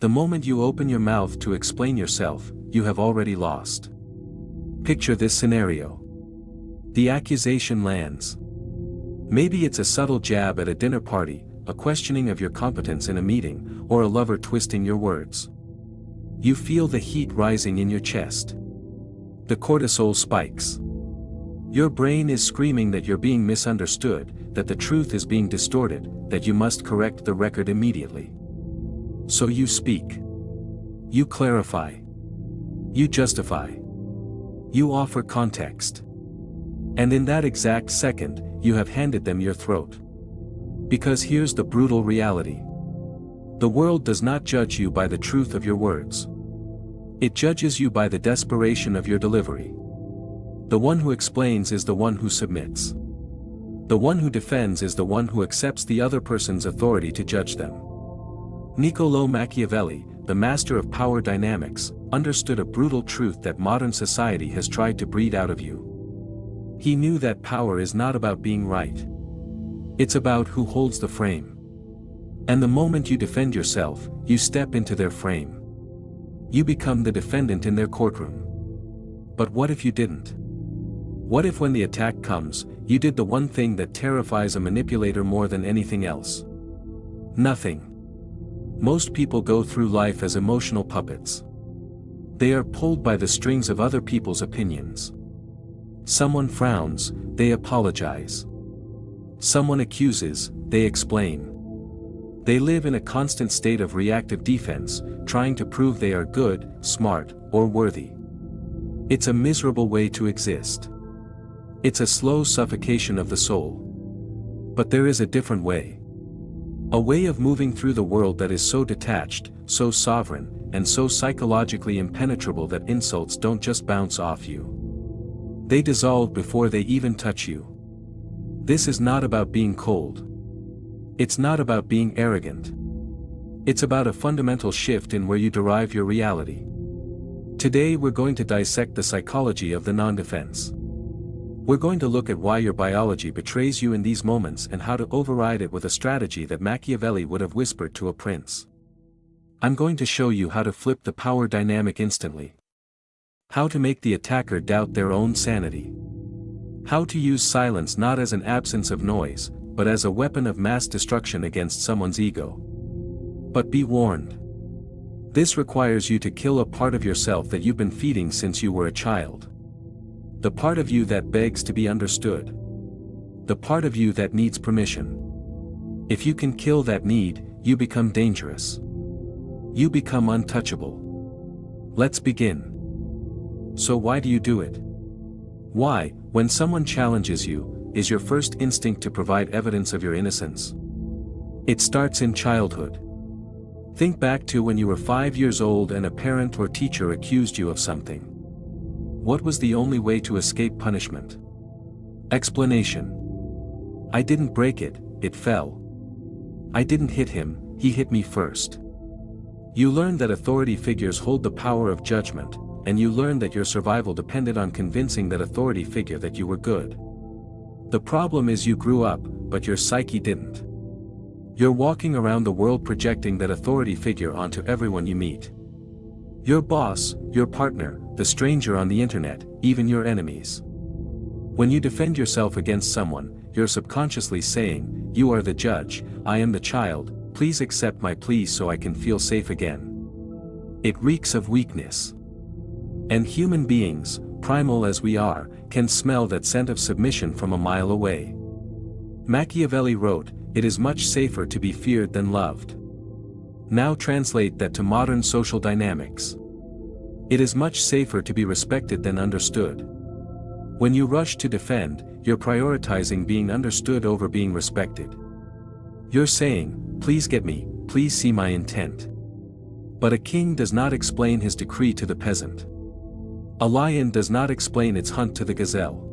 The moment you open your mouth to explain yourself, you have already lost. Picture this scenario. The accusation lands. Maybe it's a subtle jab at a dinner party, a questioning of your competence in a meeting, or a lover twisting your words. You feel the heat rising in your chest. The cortisol spikes. Your brain is screaming that you're being misunderstood, that the truth is being distorted, that you must correct the record immediately. So you speak. You clarify. You justify. You offer context. And in that exact second, you have handed them your throat. Because here's the brutal reality. The world does not judge you by the truth of your words. It judges you by the desperation of your delivery. The one who explains is the one who submits. The one who defends is the one who accepts the other person's authority to judge them. Niccolò Machiavelli, the master of power dynamics, understood a brutal truth that modern society has tried to breed out of you. He knew that power is not about being right. It's about who holds the frame. And the moment you defend yourself, you step into their frame. You become the defendant in their courtroom. But what if you didn't? What if when the attack comes, you did the one thing that terrifies a manipulator more than anything else? Nothing. Most people go through life as emotional puppets. They are pulled by the strings of other people's opinions. Someone frowns, they apologize. Someone accuses, they explain. They live in a constant state of reactive defense, trying to prove they are good, smart, or worthy. It's a miserable way to exist. It's a slow suffocation of the soul. But there is a different way. A way of moving through the world that is so detached, so sovereign, and so psychologically impenetrable that insults don't just bounce off you. They dissolve before they even touch you. This is not about being cold. It's not about being arrogant. It's about a fundamental shift in where you derive your reality. Today we're going to dissect the psychology of the non-defense. We're going to look at why your biology betrays you in these moments and how to override it with a strategy that Machiavelli would have whispered to a prince. I'm going to show you how to flip the power dynamic instantly. How to make the attacker doubt their own sanity. How to use silence not as an absence of noise, but as a weapon of mass destruction against someone's ego. But be warned. This requires you to kill a part of yourself that you've been feeding since you were a child. The part of you that begs to be understood. The part of you that needs permission. If you can kill that need, you become dangerous. You become untouchable. Let's begin. So why do you do it? Why, when someone challenges you, is your first instinct to provide evidence of your innocence? It starts in childhood. Think back to when you were 5 years old and a parent or teacher accused you of something. What was the only way to escape punishment? Explanation. I didn't break it, it fell. I didn't hit him, he hit me first. You learn that authority figures hold the power of judgment, and you learn that your survival depended on convincing that authority figure that you were good. The problem is you grew up, but your psyche didn't. You're walking around the world projecting that authority figure onto everyone you meet. Your boss, your partner, the stranger on the internet, even your enemies. When you defend yourself against someone, you're subconsciously saying, "You are the judge, I am the child, please accept my plea so I can feel safe again." It reeks of weakness. And human beings, primal as we are, can smell that scent of submission from a mile away. Machiavelli wrote, "It is much safer to be feared than loved." Now translate that to modern social dynamics. It is much safer to be respected than understood. When you rush to defend, you're prioritizing being understood over being respected. You're saying, "Please get me, please see my intent." But a king does not explain his decree to the peasant. A lion does not explain its hunt to the gazelle.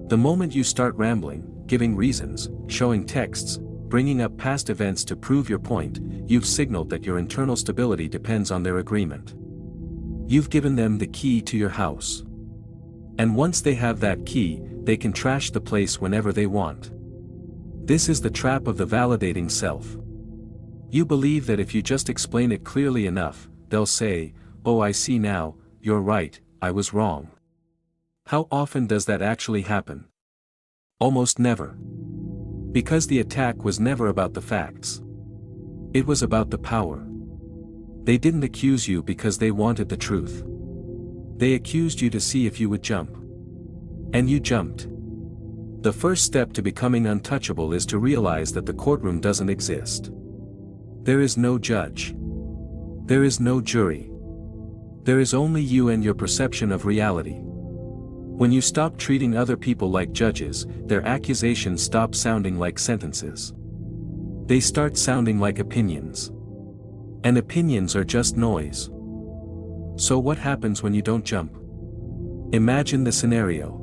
The moment you start rambling, giving reasons, showing texts, bringing up past events to prove your point, you've signaled that your internal stability depends on their agreement. You've given them the key to your house. And once they have that key, they can trash the place whenever they want. This is the trap of the validating self. You believe that if you just explain it clearly enough, they'll say, "Oh, I see now, you're right, I was wrong." How often does that actually happen? Almost never. Because the attack was never about the facts. It was about the power. They didn't accuse you because they wanted the truth. They accused you to see if you would jump. And you jumped. The first step to becoming untouchable is to realize that the courtroom doesn't exist. There is no judge. There is no jury. There is only you and your perception of reality. When you stop treating other people like judges, their accusations stop sounding like sentences. They start sounding like opinions. And opinions are just noise. So what happens when you don't jump? Imagine the scenario.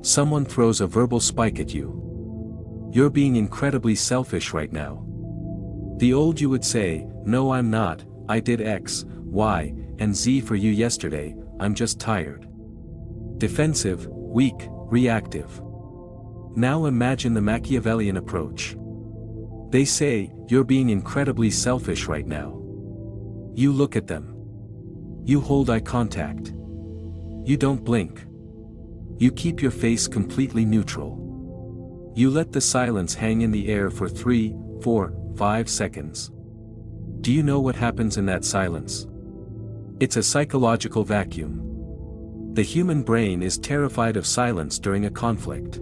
Someone throws a verbal spike at you. You're being incredibly selfish right now. The old you would say, "No, I'm not, I did X, Y, and Z for you yesterday, I'm just tired." Defensive, weak, reactive. Now imagine the Machiavellian approach. They say, "You're being incredibly selfish right now." You look at them. You hold eye contact. You don't blink. You keep your face completely neutral. You let the silence hang in the air for 3, 4, 5 seconds. Do you know what happens in that silence? It's a psychological vacuum. The human brain is terrified of silence during a conflict.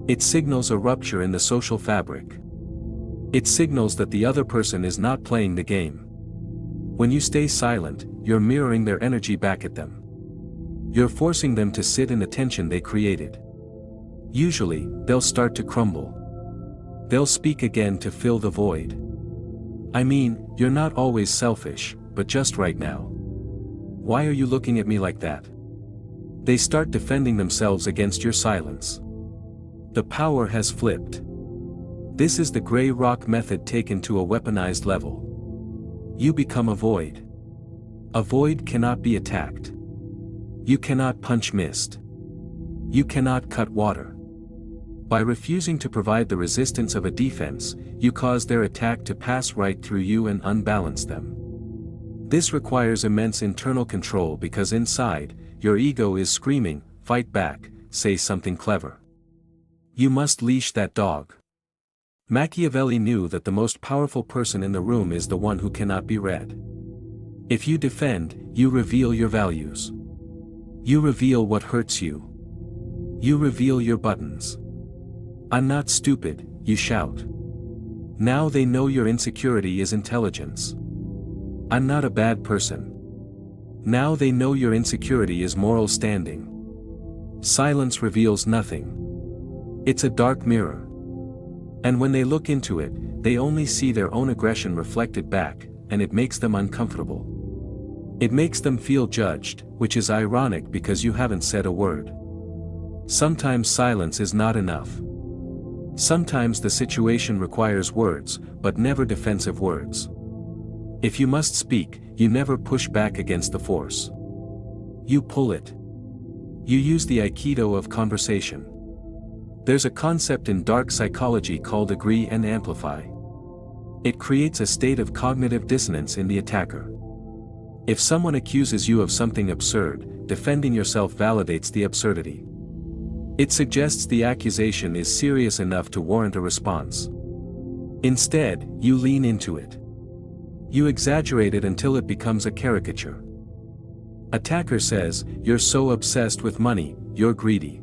It signals a rupture in the social fabric. It signals that the other person is not playing the game. When you stay silent, you're mirroring their energy back at them. You're forcing them to sit in the tension they created. Usually, they'll start to crumble. They'll speak again to fill the void. I mean, you're not always selfish, but just right now. Why are you looking at me like that? They start defending themselves against your silence. The power has flipped. This is the gray rock method taken to a weaponized level. You become a void. A void cannot be attacked. You cannot punch mist. You cannot cut water. By refusing to provide the resistance of a defense, you cause their attack to pass right through you and unbalance them. This requires immense internal control because inside, your ego is screaming, "Fight back, say something clever." You must leash that dog. Machiavelli knew that the most powerful person in the room is the one who cannot be read. If you defend, you reveal your values. You reveal what hurts you. You reveal your buttons. "I'm not stupid," you shout. Now they know your insecurity is intelligence. "I'm not a bad person." Now they know your insecurity is moral standing. Silence reveals nothing. It's a dark mirror. And when they look into it, they only see their own aggression reflected back, and it makes them uncomfortable. It makes them feel judged, which is ironic because you haven't said a word. Sometimes silence is not enough. Sometimes the situation requires words, but never defensive words. If you must speak, you never push back against the force. You pull it. You use the aikido of conversation. There's a concept in dark psychology called agree and amplify. It creates a state of cognitive dissonance in the attacker. If someone accuses you of something absurd, defending yourself validates the absurdity. It suggests the accusation is serious enough to warrant a response. Instead, you lean into it. You exaggerate it until it becomes a caricature. Attacker says, "You're so obsessed with money, you're greedy."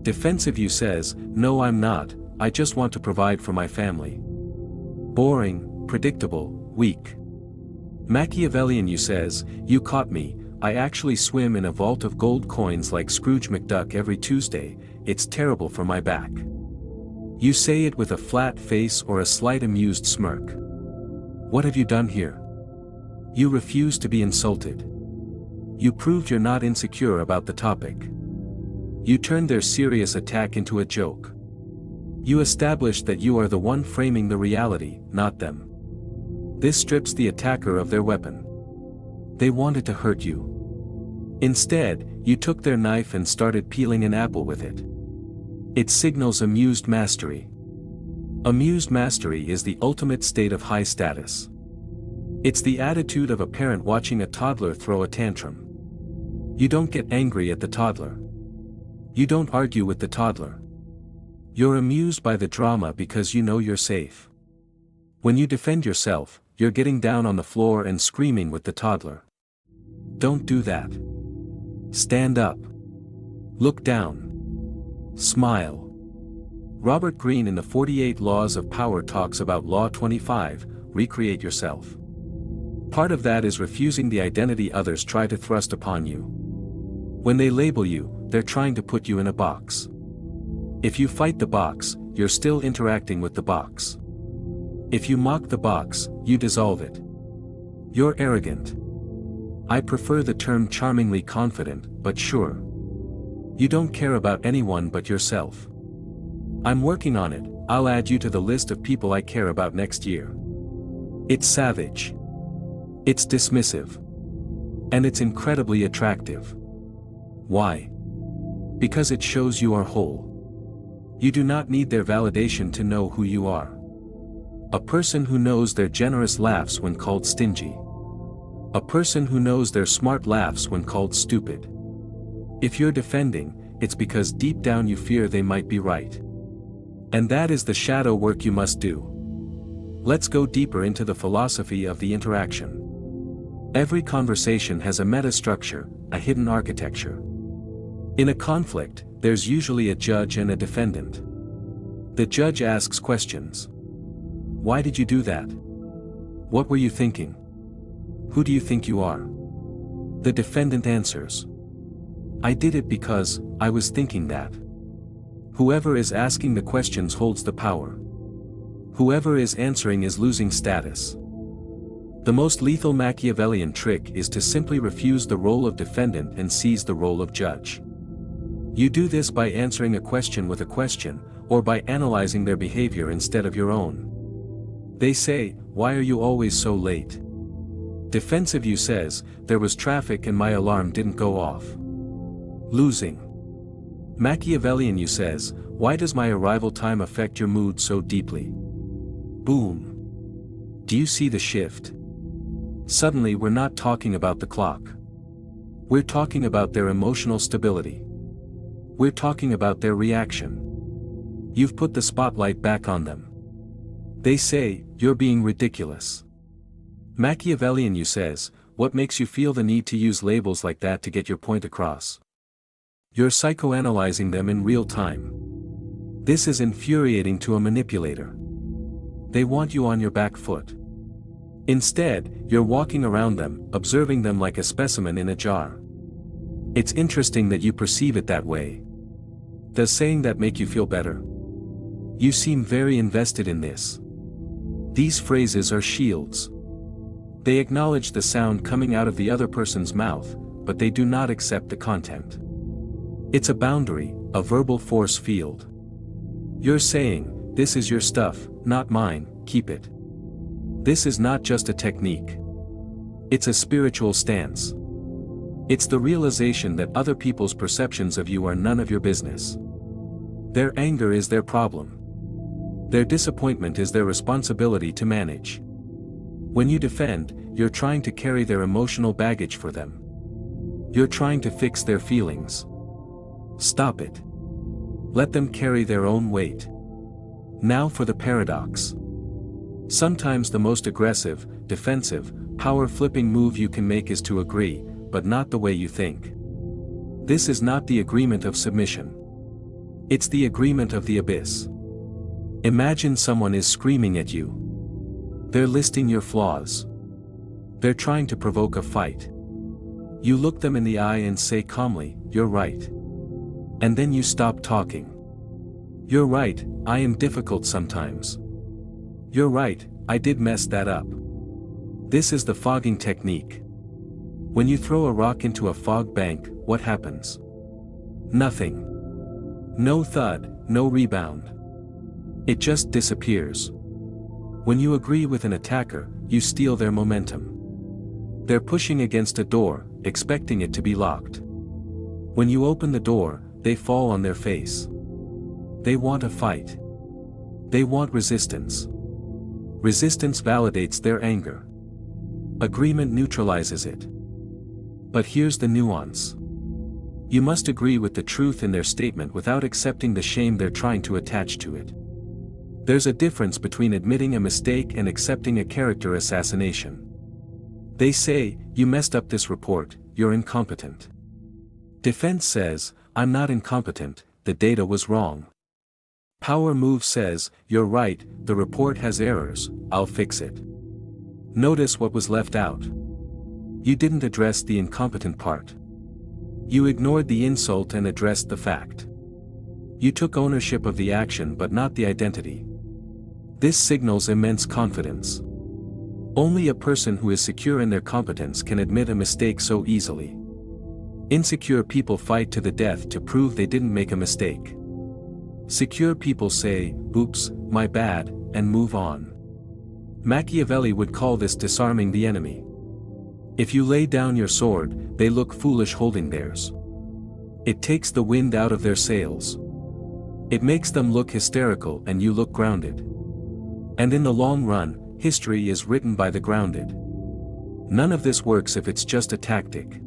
Defensive you says, "No, I'm not, I just want to provide for my family." Boring, predictable, weak. Machiavellian you says, "You caught me, I actually swim in a vault of gold coins like Scrooge McDuck every Tuesday, it's terrible for my back." You say it with a flat face or a slight amused smirk. What have you done here? You refuse to be insulted. You proved you're not insecure about the topic. You turned their serious attack into a joke. You established that you are the one framing the reality, not them. This strips the attacker of their weapon. They wanted to hurt you. Instead, you took their knife and started peeling an apple with it. It signals amused mastery. Amused mastery is the ultimate state of high status. It's the attitude of a parent watching a toddler throw a tantrum. You don't get angry at the toddler. You don't argue with the toddler. You're amused by the drama because you know you're safe. When you defend yourself, you're getting down on the floor and screaming with the toddler. Don't do that. Stand up. Look down. Smile. Robert Greene in the 48 Laws of Power talks about Law 25, recreate yourself. Part of that is refusing the identity others try to thrust upon you. When they label you, they're trying to put you in a box. If you fight the box, you're still interacting with the box. If you mock the box, you dissolve it. You're arrogant. I prefer the term charmingly confident, but sure. You don't care about anyone but yourself. I'm working on it, I'll add you to the list of people I care about next year. It's savage. It's dismissive. And it's incredibly attractive. Why? Because it shows you are whole. You do not need their validation to know who you are. A person who knows their generous laughs when called stingy. A person who knows their smart laughs when called stupid. If you're defending, it's because deep down you fear they might be right. And that is the shadow work you must do. Let's go deeper into the philosophy of the interaction. Every conversation has a metastructure, a hidden architecture. In a conflict, there's usually a judge and a defendant. The judge asks questions. Why did you do that? What were you thinking? Who do you think you are? The defendant answers. I did it because, I was thinking that. Whoever is asking the questions holds the power. Whoever is answering is losing status. The most lethal Machiavellian trick is to simply refuse the role of defendant and seize the role of judge. You do this by answering a question with a question, or by analyzing their behavior instead of your own. They say, why are you always so late? Defensive you says, there was traffic and my alarm didn't go off. Losing. Machiavellian you says, why does my arrival time affect your mood so deeply? Boom. Do you see the shift? Suddenly we're not talking about the clock. We're talking about their emotional stability. We're talking about their reaction. You've put the spotlight back on them. They say, you're being ridiculous. Machiavellian you says, what makes you feel the need to use labels like that to get your point across? You're psychoanalyzing them in real time. This is infuriating to a manipulator. They want you on your back foot. Instead, you're walking around them, observing them like a specimen in a jar. It's interesting that you perceive it that way. Does saying that make you feel better? You seem very invested in this. These phrases are shields. They acknowledge the sound coming out of the other person's mouth, but they do not accept the content. It's a boundary, a verbal force field. You're saying, this is your stuff, not mine, keep it. This is not just a technique. It's a spiritual stance. It's the realization that other people's perceptions of you are none of your business. Their anger is their problem. Their disappointment is their responsibility to manage. When you defend, you're trying to carry their emotional baggage for them. You're trying to fix their feelings. Stop it. Let them carry their own weight. Now for the paradox. Sometimes the most aggressive, defensive, power-flipping move you can make is to agree, but not the way you think. This is not the agreement of submission. It's the agreement of the abyss. Imagine someone is screaming at you. They're listing your flaws. They're trying to provoke a fight. You look them in the eye and say calmly, you're right. And then you stop talking. You're right, I am difficult sometimes. You're right, I did mess that up. This is the fogging technique. When you throw a rock into a fog bank, what happens? Nothing. No thud, no rebound. It just disappears. When you agree with an attacker, you steal their momentum. They're pushing against a door, expecting it to be locked. When you open the door, they fall on their face. They want a fight. They want resistance. Resistance validates their anger. Agreement neutralizes it. But here's the nuance. You must agree with the truth in their statement without accepting the shame they're trying to attach to it. There's a difference between admitting a mistake and accepting a character assassination. They say, "You messed up this report, you're incompetent." Defense says, "I'm not incompetent, the data was wrong." Power move says, "You're right, the report has errors, I'll fix it." Notice what was left out. You didn't address the incompetent part. You ignored the insult and addressed the fact. You took ownership of the action but not the identity. This signals immense confidence. Only a person who is secure in their competence can admit a mistake so easily. Insecure people fight to the death to prove they didn't make a mistake. Secure people say, "Oops, my bad," and move on. Machiavelli would call this disarming the enemy. If you lay down your sword, they look foolish holding theirs. It takes the wind out of their sails. It makes them look hysterical and you look grounded. And in the long run, history is written by the grounded. None of this works if it's just a tactic.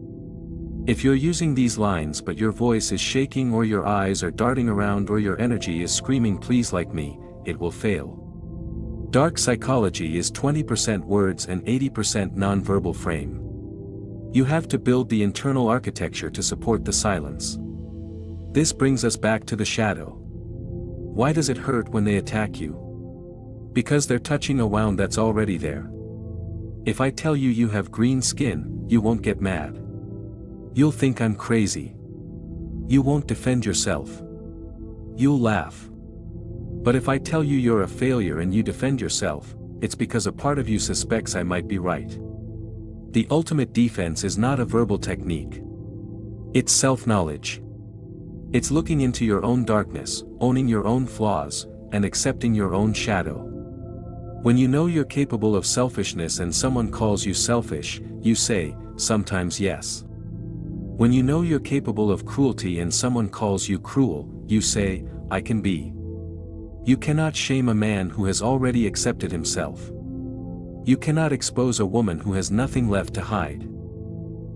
If you're using these lines but your voice is shaking or your eyes are darting around or your energy is screaming "Please like me," it will fail. Dark psychology is 20% words and 80% nonverbal frame. You have to build the internal architecture to support the silence. This brings us back to the shadow. Why does it hurt when they attack you? Because they're touching a wound that's already there. If I tell you you have green skin, you won't get mad. You'll think I'm crazy. You won't defend yourself. You'll laugh. But if I tell you you're a failure and you defend yourself, it's because a part of you suspects I might be right. The ultimate defense is not a verbal technique. It's self-knowledge. It's looking into your own darkness, owning your own flaws, and accepting your own shadow. When you know you're capable of selfishness and someone calls you selfish, you say, "Sometimes yes." When you know you're capable of cruelty and someone calls you cruel, you say, "I can be." You cannot shame a man who has already accepted himself. You cannot expose a woman who has nothing left to hide.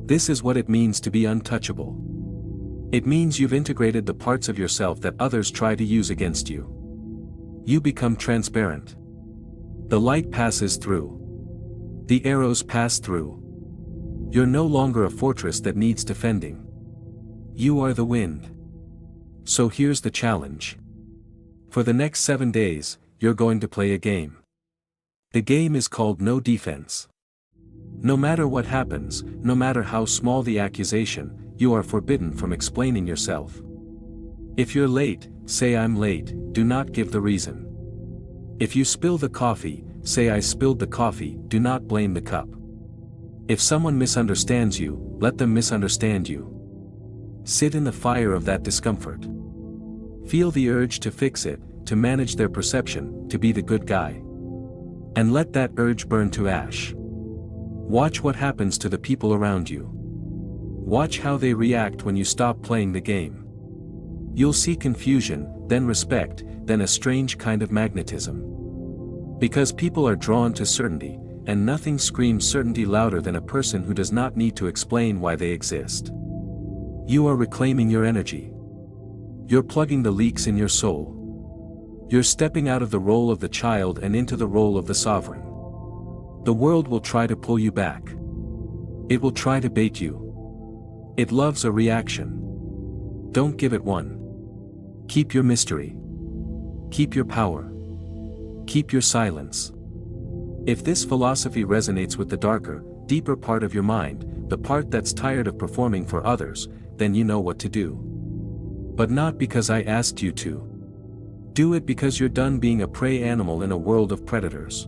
This is what it means to be untouchable. It means you've integrated the parts of yourself that others try to use against you. You become transparent. The light passes through. The arrows pass through. You're no longer a fortress that needs defending. You are the wind. So here's the challenge. For the next 7 days, you're going to play a game. The game is called no defense. No matter what happens, no matter how small the accusation, you are forbidden from explaining yourself. If you're late, say "I'm late," do not give the reason. If you spill the coffee, say "I spilled the coffee," do not blame the cup. If someone misunderstands you, let them misunderstand you. Sit in the fire of that discomfort. Feel the urge to fix it, to manage their perception, to be the good guy. And let that urge burn to ash. Watch what happens to the people around you. Watch how they react when you stop playing the game. You'll see confusion, then respect, then a strange kind of magnetism. Because people are drawn to certainty, and nothing screams certainty louder than a person who does not need to explain why they exist. You are reclaiming your energy. You're plugging the leaks in your soul. You're stepping out of the role of the child and into the role of the sovereign. The world will try to pull you back. It will try to bait you. It loves a reaction. Don't give it one. Keep your mystery. Keep your power. Keep your silence. If this philosophy resonates with the darker, deeper part of your mind, the part that's tired of performing for others, then you know what to do. But not because I asked you to. Do it because you're done being a prey animal in a world of predators.